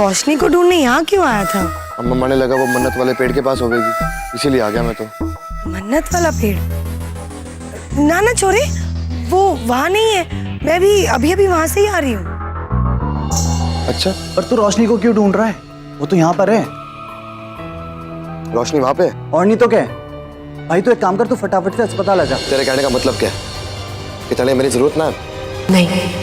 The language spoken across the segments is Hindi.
रोशनी को ढूंढने यहाँ क्यों आया था? अब मम्मा ने लगा वो मन्नत वाले पेड़ के पास होगी, इसीलिए आ गया मैं तो। मन्नत वाला पेड़? ना ना छोरे, वो वहाँ नहीं है। मैं भी अभी वहाँ से ही आ रही हूँ। अच्छा, पर तू रोशनी को क्यों ढूंढ रहा है? वो तो यहाँ पर है। रोशनी वहाँ पे? और नहीं तो क्या भाई, तो एक काम कर, तू फटाफट से अस्पताल आ जा। तेरे कहने का मतलब क्या है कि तेरे मेरी जरूरत ना है? नहीं।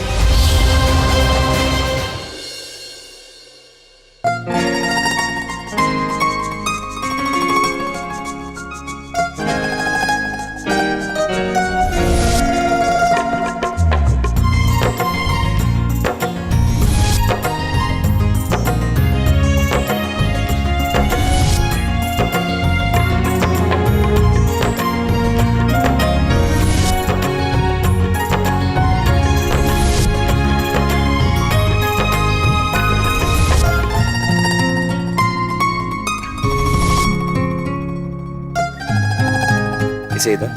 इसे इधर।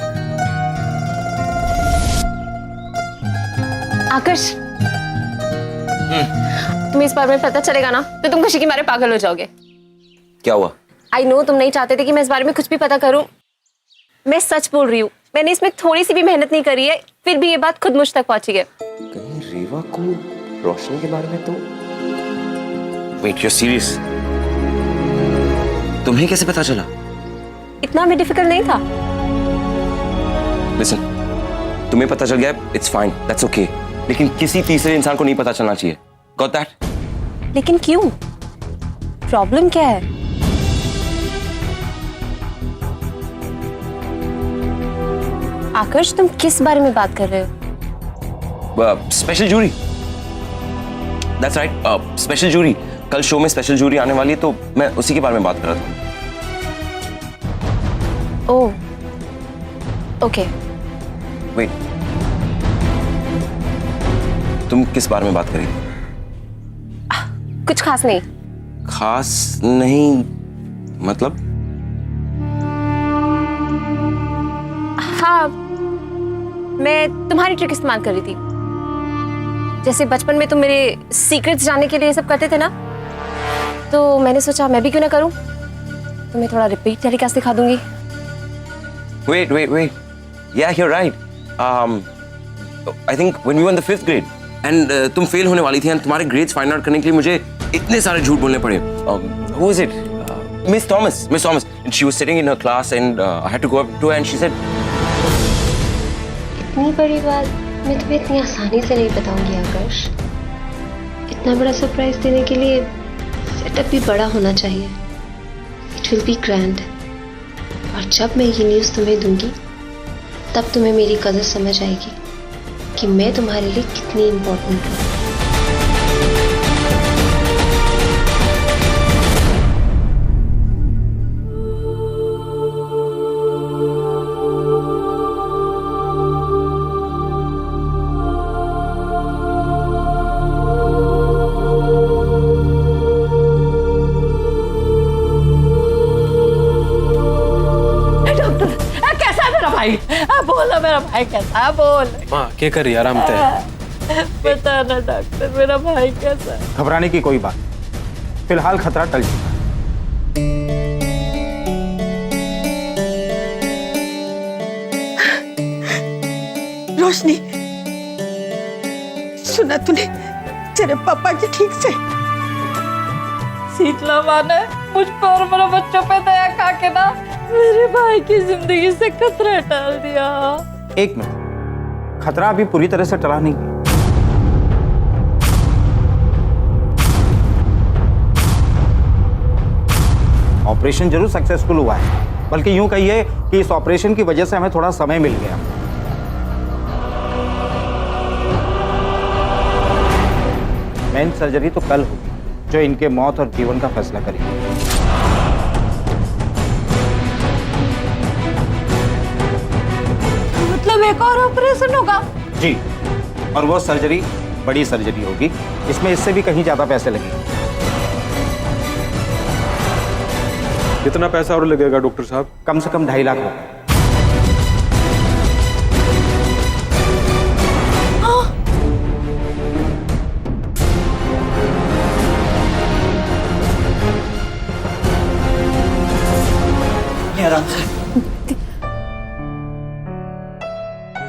आकर्ष, तुम्हें इस बारे में पता चलेगा ना तो तुम खुशी के मारे पागल हो जाओगे। क्या हुआ? आई नो तुम नहीं चाहते थे कि मैं इस बारे में कुछ भी पता करूं। मैं सच बोल रही हूँ, मैंने इसमें थोड़ी सी भी मेहनत नहीं करी है, फिर भी ये बात खुद मुझ तक पहुंची है। कहीं रीवा को रोशनी के बारे में तो। Wait, you serious? तुम्हें कैसे पता चला? इतना भी डिफिकल्ट नहीं था। लिसन, तुम्हें पता चल गया, इट्स फाइन, दैट्स ओके, लेकिन किसी तीसरे इंसान को नहीं पता चलना चाहिए। Got that? लेकिन क्यों? प्रॉब्लम क्या है? आकर्ष, तुम किस बारे में बात कर रहे हो? Special jury. That's right, special jury. कल शो में स्पेशल जूरी आने वाली है, तो मैं उसी के बारे में बात कर रहा था। ओह, ओके। वेट, तुम किस बारे में बात कर रही थी? कुछ खास नहीं। खास नहीं मतलब? हाँ, मैं तुम्हारी ट्रिक इस्तेमाल कर रही थी। जैसे बचपन में तुम मेरे सीक्रेट्स जानने के लिए ये सब करते थे ना, तो मैंने सोचा मैं भी क्यों ना करूं। तुम्हें थोड़ा रिपीट तरीका सिखा दूंगी। Wait. Yeah, you're right. I think when we were in the 5th grade, and तुम फेल होने वाली थी, and तुम्हारे grades find out करने के लिए मुझे इतने सारे झूठ बोलने पड़े. Who is it? Miss Thomas. And she was sitting in her class, and I had to go up to her, and she said, इतनी बड़ी बात मैं तुम्हें इतनी आसानी से नहीं बताऊंगी आकाश। इतना बड़ा सरप्राइज देने के लिए सेटअप भी बड़ा होना चाहिए। It will be grand. और जब मैं ये न्यूज़ तुम्हें दूंगी, तब तुम्हें मेरी कदर समझ आएगी कि मैं तुम्हारे लिए कितनी इम्पोर्टेंट हूँ। बोलो मेरा भाई कैसा है? बोल माँ, क्या कर रही है? आराम से बता ना डॉक्टर, मेरा भाई कैसा है? घबराने की कोई बात, फिलहाल खतरा टल चुका है। रोशनी, सुना तूने तेरे पापा की ठीक से? शीतला माँ ने मुझ पर और मेरे बच्चों पे दया खा के ना मेरे भाई की जिंदगी से खतरा टाल दिया। एक मिनट, खतरा अभी पूरी तरह से टला नहीं है। ऑपरेशन जरूर सक्सेसफुल हुआ है, बल्कि यूं कहिए कि इस ऑपरेशन की वजह से हमें थोड़ा समय मिल गया। मेन सर्जरी तो कल होगी, जो इनके मौत और जीवन का फैसला करेगी। मतलब एक और ऑपरेशन होगा? जी, और वो सर्जरी बड़ी सर्जरी होगी, इसमें इससे भी कहीं ज्यादा पैसे लगेंगे। कितना पैसा और लगेगा डॉक्टर साहब? कम से कम 2.5 लाख रुपए।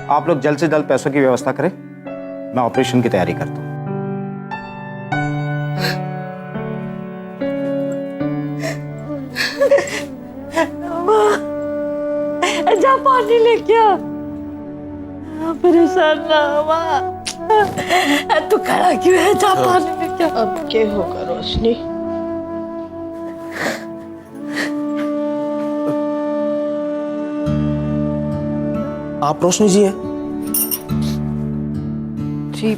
आप लोग जल्द से जल्द पैसों की व्यवस्था करें, मैं ऑपरेशन की तैयारी करता हूँ। जा पानी लेके आ। परेशान ना हुआ। तू खड़ा क्यों है? जा पानी लेके आ। अब क्या होगा रोशनी? आप रोशनी जी हैं? जी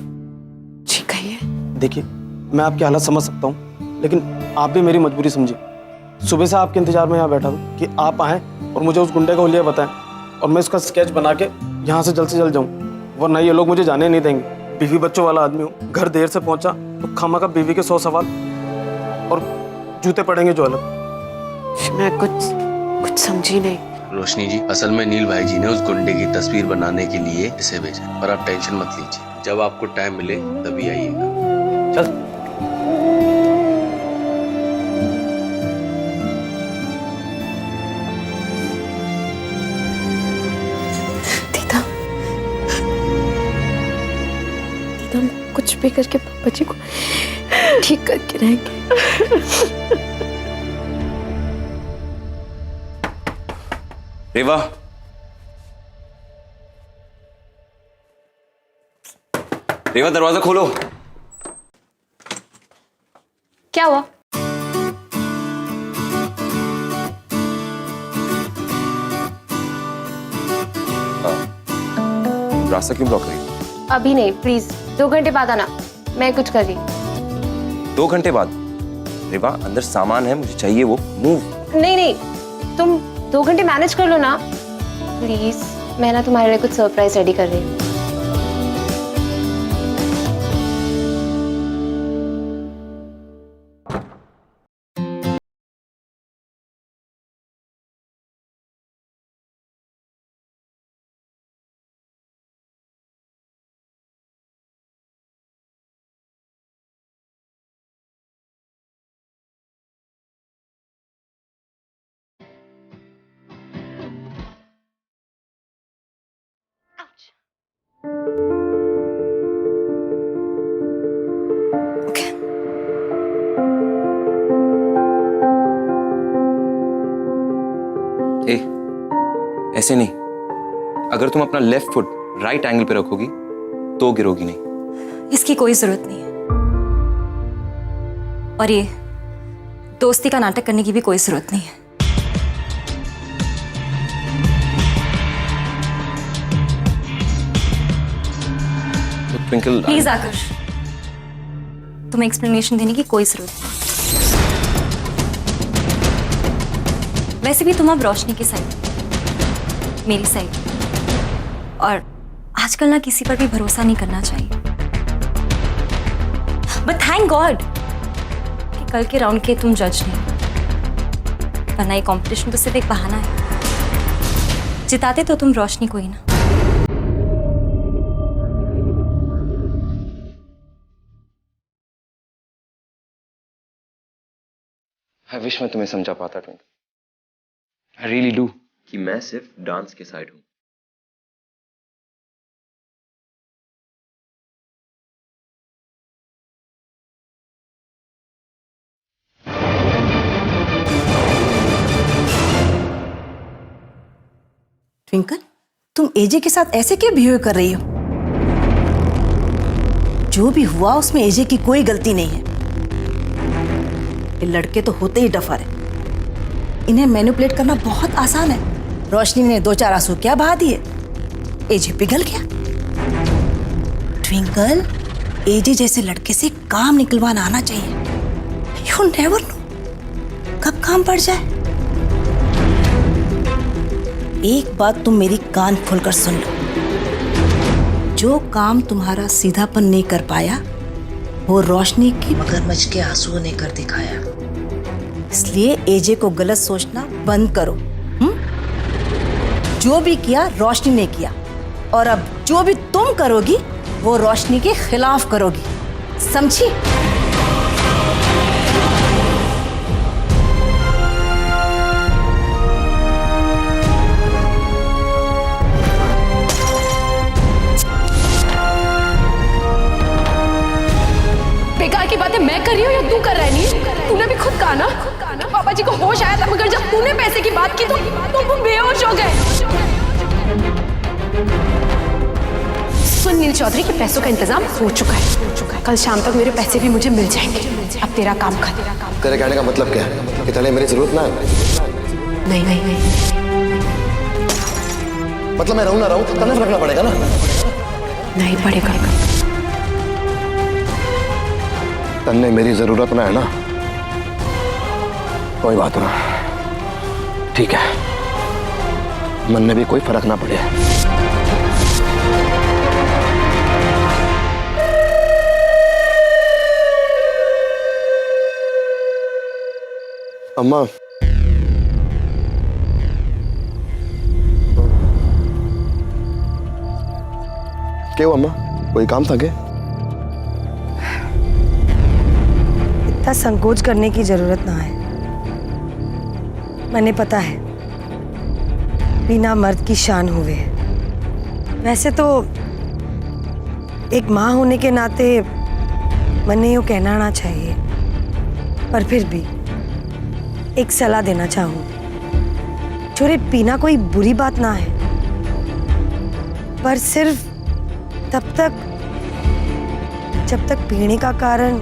जी कहिए। देखिए, मैं आपकी हालत समझ सकता हूँ, लेकिन आप भी मेरी मजबूरी समझिए। सुबह से आपके इंतजार में यहाँ बैठा हूँ कि आप आएँ और मुझे उस गुंडे का हुलिया बताएं और मैं इसका स्केच बना के यहाँ से जल्द जाऊँ, वरना ये लोग मुझे जाने नहीं देंगे। बीवी बच्चों वाला आदमी हूँ, घर देर से पहुँचा तो खामा का बीवी के 100 सवाल और जूते पड़ेंगे जो अलग। मैं कुछ समझी नहीं। रोशनी जी, असल में नील भाई जी ने उस गुंडे की तस्वीर बनाने के लिए इसे भेजा, पर आप टेंशन मत लीजिए, जब आपको टाइम मिले तभी आइएगा। चल। दीदा हम कुछ भी करके पापा जी को ठीक करके रहेंगे। रेवा, रेवा दरवाजा खोलो। क्या हुआ? रास्ता क्यों ब्लॉक रही? अभी नहीं, प्लीज 2 घंटे बाद आना, मैं कुछ कर रही। 2 घंटे बाद? रेवा, अंदर सामान है, मुझे चाहिए वो। मूव। नहीं, तुम 2 घंटे मैनेज कर लो ना प्लीज। मैं ना तुम्हारे लिए कुछ सरप्राइज रेडी कर रही हूँ। ऐसे नहीं, अगर तुम अपना लेफ्ट फुट राइट एंगल पे रखोगी तो गिरोगी नहीं। इसकी कोई जरूरत नहीं है, और ये दोस्ती का नाटक करने की भी कोई जरूरत नहीं है। तो ट्विंकल, प्लीज आकर्ष, तुम्हें एक्सप्लेनेशन देने की कोई जरूरत नहीं। वैसे भी तुम अब रोशनी की साइड, मेरी साइड, और आजकल ना किसी पर भी भरोसा नहीं करना चाहिए। बट थैंक गॉड कि कल के राउंड के तुम जज नहीं, वरना ये कॉम्पिटिशन तो सिर्फ एक बहाना है। जिताते तो तुम रोशनी को ही ना। आई विश मैं तुम्हें समझा पाता ट्विंकल, आई रियली डू, कि मैं सिर्फ डांस के साइड हूं। ट्विंकल, तुम एजे के साथ ऐसे क्यों बिहेव कर रही हो? जो भी हुआ उसमें एजे की कोई गलती नहीं है। ये लड़के तो होते ही डफर है, इन्हें मैनिपुलेट करना बहुत आसान है। रोशनी ने 2-4 आंसू क्या बहा दिए, एजे पिघल गया। ट्विंकल, एजे जैसे लड़के से काम निकलवाना आना चाहिए। यू नेवर नो कब काम पड़ जाए। एक बात तुम मेरी कान खोलकर सुन लो, जो काम तुम्हारा सीधापन नहीं कर पाया वो रोशनी की मगरमच्छ के आंसू ने कर दिखाया। इसलिए एजे को गलत सोचना बंद करो। जो भी किया रोशनी ने किया, और अब जो भी तुम करोगी वो रोशनी के खिलाफ करोगी, समझी? मगर जब तूने पैसे की बात की तो तुम बेहोश हो गए। सुन नील चौधरी के पैसों का इंतजाम हो चुका है। कल शाम तक मेरे पैसे भी मुझे मिल जाएंगे। अब तेरा काम खत्म। तेरे कहने का मतलब क्या है कि तने मेरी जरूरत ना है? नहीं। मतलब मैं रहूं ना रहूं तने फर्क रखना पड़ेगा ना? नहीं पड़ेगा। तन्ने मेरी जरूरत ना है ना? कोई बात ना, ठीक है, मन में भी कोई फर्क ना पड़े। अम्मा, क्या हुआ अम्मा? कोई काम था क्या? इतना संकोच करने की जरूरत ना है। मैंने पता है बिना मर्द की शान हुए। वैसे तो एक माँ होने के नाते मैंने यूँ कहना आना चाहिए, पर फिर भी एक सलाह देना चाहूँ। छोरे, पीना कोई बुरी बात ना है, पर सिर्फ तब तक जब तक पीने का कारण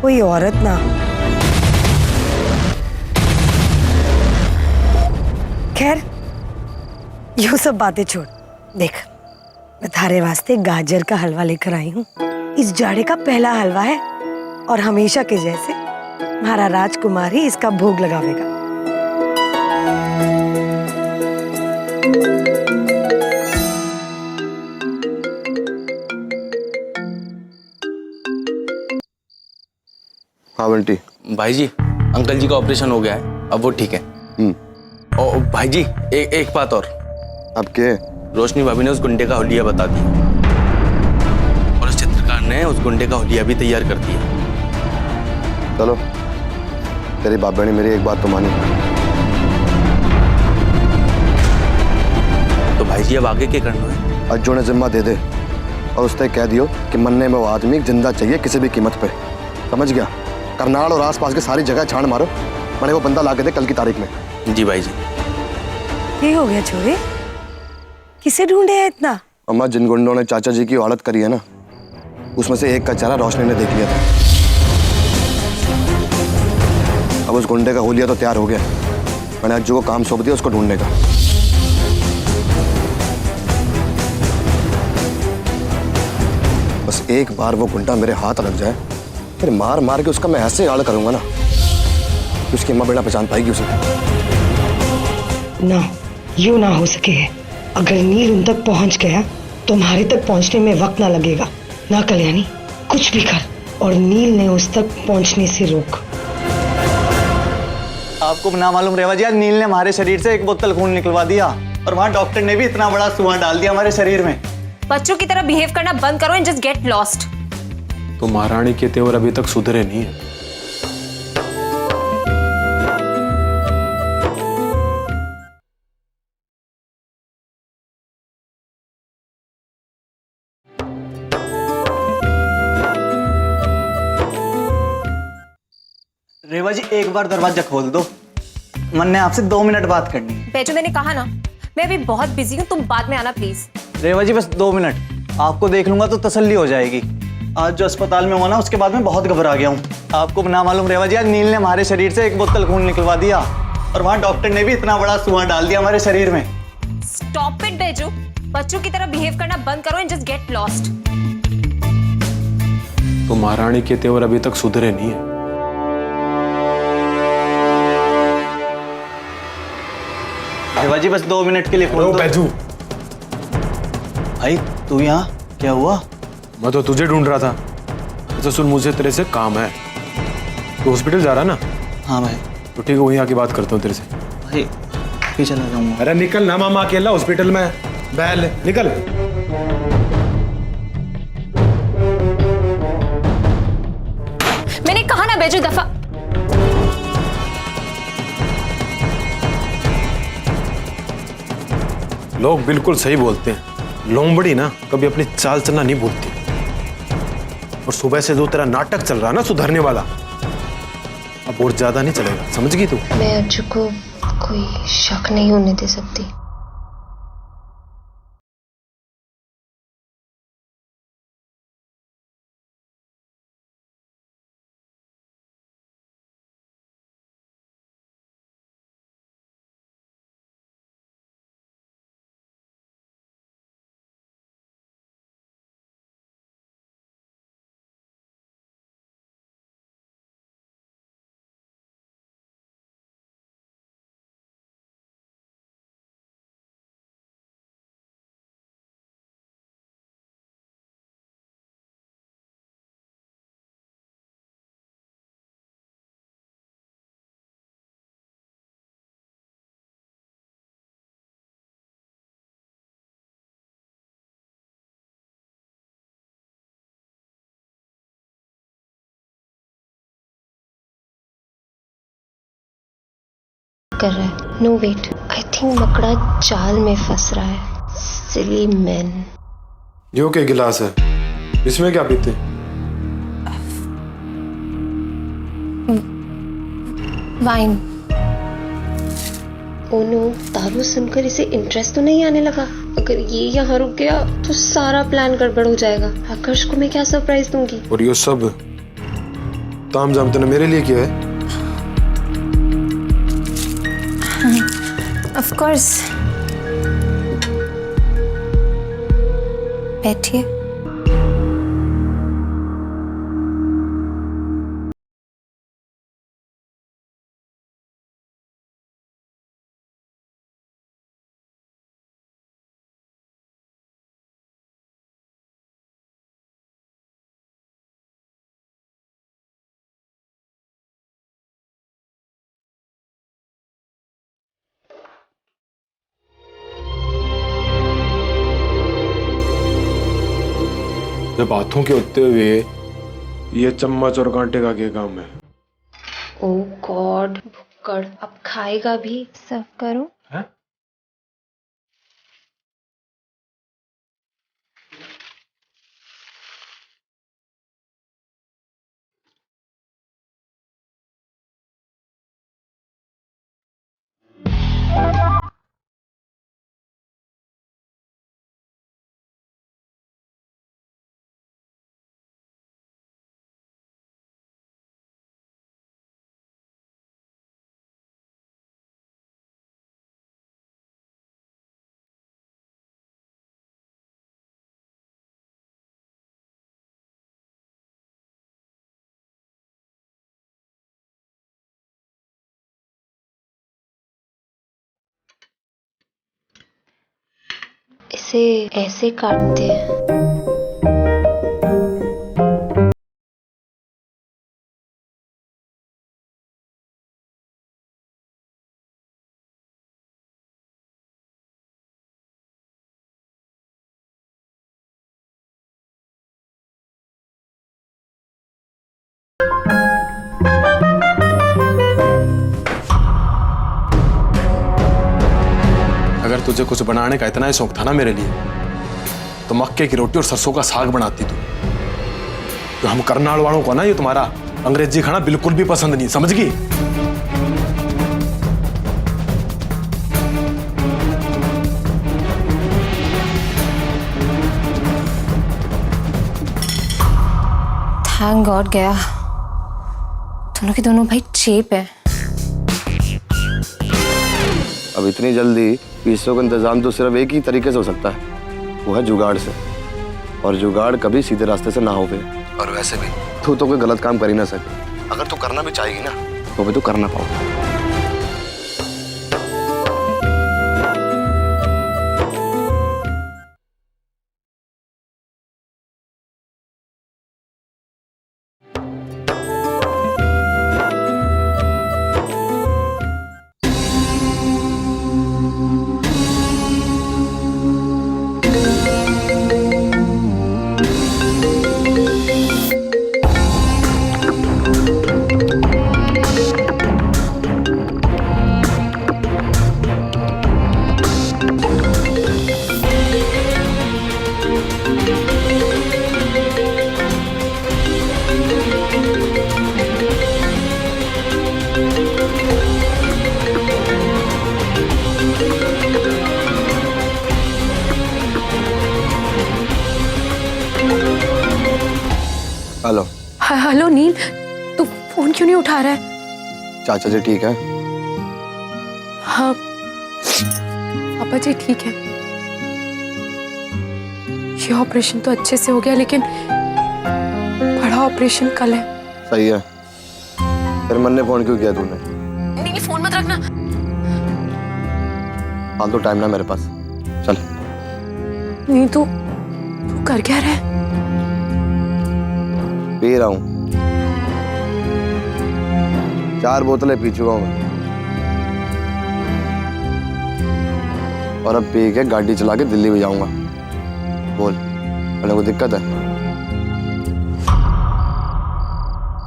कोई औरत ना हो। खैर, ये सब बातें छोड़। देख, मैं थारे वास्ते गाजर का हलवा लेकर आई हूँ। इस जाड़े का पहला हलवा है और हमेशा के जैसे हमारा राजकुमार ही इसका भोग लगावेगा। हाँ बंटी। भाई जी, अंकल जी का ऑपरेशन हो गया है, अब वो ठीक है। और भाई जी, एक बात और। अब के? रोशनी भाभी ने उस गुंडे का हुलिया बता दिया और उस चित्रकार ने उस गुंडे का हुलिया भी तैयार कर दिया। चलो, तेरी बाबा ने मेरी एक बात तो मानी। तो भाई जी अब आगे क्या करना है? अज्जू ने जिम्मा दे दे और उससे कह दियो कि मन्ने में वो आदमी जिंदा चाहिए किसी भी कीमत पे। समझ गया? करनाल और आसपास की सारी जगह छान मारो, मैंने वो बंदा ला के दे कल की तारीख में। जी भाई जी। ये हो गया छोरे, किसे ढूंढे है इतना? अम्मा, जिन गुंडों ने चाचा जी की औलत करी है ना, उसमें से एक का चेहरा रोशनी ने देख लिया था। अब उस गुंडे का हुलिया तो तैयार हो गया। मैंने अज्जू को काम सौंप दिया उसको ढूंढने का। बस एक बार वो गुंडा मेरे हाथ लग जाए, फिर मार मार के उसका मैं ऐसे आड़ करूंगा ना कि उसकी अम्मा बेटा पहचान पाएगी उसे। ना, यूं ना हो सके। अगर नील उन तक पहुंच गया, तुम्हारे तक पहुंचने में वक्त ना लगेगा। ना कल्याणी, कुछ भी कर और नील ने उस तक पहुंचने से रोक। आपको ना मालूम रेवा जी, आज नील ने हमारे शरीर से एक बोतल खून निकलवा दिया और वहाँ डॉक्टर ने भी इतना बड़ा सुआ डाल दिया हमारे शरीर में। बच्चों की तरह बिहेव करना बंद करो एंड जस्ट गेट लॉस्ट। तो महारानी के तेवर अभी तक सुधरे नहीं है। रेवा जी, एक बार दरवाजा खोल दो, मन ने आपसे 2 मिनट बात करनी है। बेचो, मैंने कहा ना, मैं अभी बहुत बिजी हूँ, तुम बाद में आना प्लीज। रेवा जी, बस 2 मिनट, आपको देख लूंगा तो तसल्ली हो जाएगी। आज जो अस्पताल में हुआ ना, उसके बाद मैं बहुत घबरा गया हूँ। आपको ना मालूम रेवा जी, आज नील ने हमारे शरीर से एक बोतल खून निकलवा दिया और वहाँ डॉक्टर ने भी इतना बड़ा सुआ डाल दिया हमारे शरीर में। स्टॉप इट बेचो, बच्चों की तरह बिहेव करना बंद करो एंड जस्ट गेट लॉस्ट। तो महारानी के तेवर अभी तक सुधरे नहीं है। रेवा जी, बस 2 मिनट के लिए खोल दो। बैजू, भाई तू यहाँ क्या हुआ? मैं तो तुझे ढूंढ रहा था। अच्छा सुन, मुझे तेरे से काम है। तो हॉस्पिटल जा रहा ना? हाँ भाई। तो ठीक है, वहीं आके बात करता हूँ तेरे से। भाई फिर चला जाऊंगा। अरे निकल ना, मामा अकेला हॉस्पिटल में। बैल निकल। मैंने कहा ना बेचो, दफा। लोग बिल्कुल सही बोलते हैं, लोमबड़ी ना कभी अपनी चाल चलना नहीं भूलती। और सुबह से जो तेरा नाटक चल रहा ना सुधरने वाला, अब और ज्यादा नहीं चलेगा, समझ गई तू? मैं अर्जु को कोई शक नहीं होने दे सकती। कर रहा है। नो वेट, आई थिंक मकड़ा जाल में फंस रहा है। सिली मैन। यो क्या गिलास है, इसमें क्या पीते? वाइन। ओ नो, दारू सुनकर इसे इंटरेस्ट तो नहीं आने लगा? अगर ये यहाँ रुक गया तो सारा प्लान गड़बड़ हो जाएगा। आकर्ष को मैं क्या सरप्राइज दूंगी? और ये सब तामझाम तूने मेरे लिए किया है? Of course. बैठिए। जब हाथों के होते हुए ये चम्मच और कांटे का क्या काम है? ओ गॉड, भुक्कड़ अब खाएगा भी। सर्व करो। है? इसे ऐसे काटते हैं। अगर तुझे कुछ बनाने का इतना ही शौक था ना मेरे लिए, तो मक्के की रोटी और सरसों का साग बनाती तू। तो हम करनाल वालों को ना ये तुम्हारा अंग्रेजी खाना बिल्कुल भी पसंद नहीं, समझ गई? थैंक गॉड गया। दोनों के दोनों भाई चेप है। अब इतनी जल्दी पैसों का इंतजाम तो सिर्फ एक ही तरीके से हो सकता है, वो है जुगाड़ से। और जुगाड़ कभी सीधे रास्ते से ना हो गए। और वैसे भी तू तो कोई गलत काम कर ही ना सके। अगर तू करना भी चाहेगी ना तो भी तू कर ना पाओगे। हेलो नील, तू फोन क्यों नहीं उठा रहा है? चाचा जी ठीक है? हाँ पापा जी ठीक है। ये ऑपरेशन तो अच्छे से हो गया, लेकिन बड़ा ऑपरेशन कल है। सही है। फिर मन ने फोन क्यों किया तूने? नील फोन मत रखना। फालतू टाइम ना मेरे पास, चल। नहीं तू कर क्या रहा है? पी रहा हूँ, 4 बोतलें पी चुका हूँ मैं, और अब पी के गाड़ी चला के दिल्ली भी जाऊंगा। बोल, अरे कोई दिक्कत है?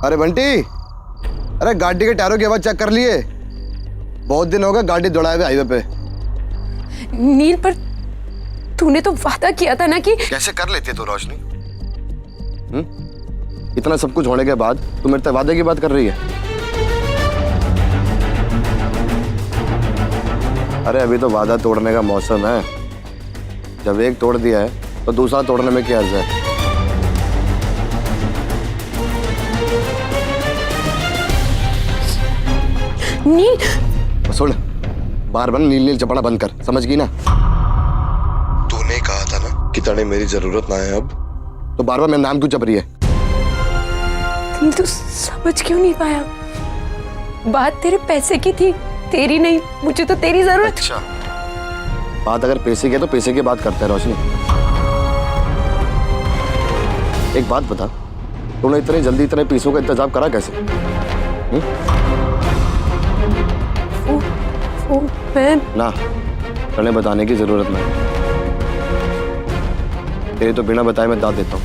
अरे बंटी, अरे गाड़ी के टायरों की आवाज चेक कर लिए? बहुत दिन हो गए गाड़ी दौड़ाए हुए हाईवे पे। नील पर तूने तो वादा किया था ना कि। कैसे कर लेती है तू रोशनी? इतना सब कुछ होने के बाद तू मेरे से वादे की बात कर रही है? अरे अभी तो वादा तोड़ने का मौसम है। जब एक तोड़ दिया है तो दूसरा तोड़ने में क्या अर्ज है? नील सुन, बार बार नील नील चपड़ा बंद कर, समझ गई ना? तूने कहा था ना कि तेरे मेरी जरूरत ना है अब, तो बार बार मेरा नाम क्यों जप रही है? नील तू समझ क्यों नहीं पाया? बात तेरे पैसे की थी, तेरी नहीं। मुझे तो तेरी जरूरत। अच्छा, बात अगर पैसे की है तो पैसे की बात करते हैं रोशनी। एक बात बता, तूने इतने जल्दी इतने पैसों का इंतजाम करा कैसे? ना, तूने बताने की जरूरत नहीं। तेरी तो बिना बताए मैं दाद देता हूँ।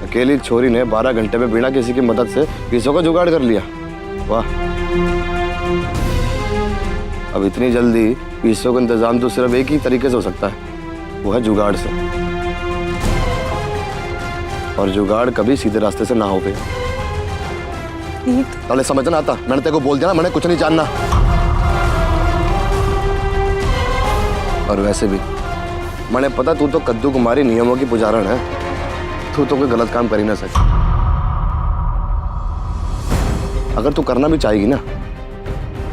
अकेली छोरी ने 12 घंटे में बिना किसी की मदद से पैसों का जुगाड़ कर लिया। वाह, अब इतनी जल्दी पैसों का इंतजाम तो सिर्फ एक ही तरीके से हो सकता है, वो है जुगाड़ से। और जुगाड़ कभी सीधे रास्ते से ना हो गए। तो समझना आता, मैंने तेरे को बोल दिया ना, मैंने कुछ नहीं जानना। और वैसे भी मैंने पता तू तो कद्दू कुमारी नियमों की पुजारण है, तू तो कोई गलत काम कर ही ना सके। अगर तू करना भी चाहेगी ना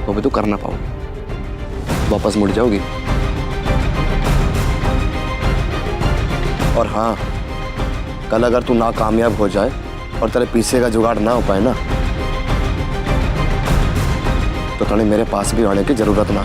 तो भी तू कर ना पाओगी, वापस मुड़ जाओगी। और हाँ, कल अगर तू नाकामयाब हो जाए और तेरे पीछे का जुगाड़ ना हो पाए ना, तो तुम्हें मेरे पास भी आने की जरूरत ना।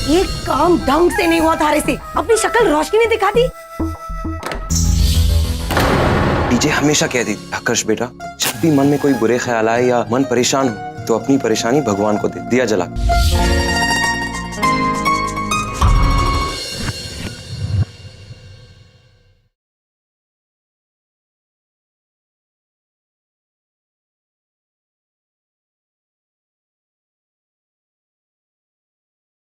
ये काम ढंग से नहीं हुआ थारे से। अपनी शक्ल रोशनी ने दिखा दी। डीजे हमेशा कहती थी, आकर्ष बेटा, जब भी मन में कोई बुरे ख्याल आए या मन परेशान हो तो अपनी परेशानी भगवान को दे, दिया जला।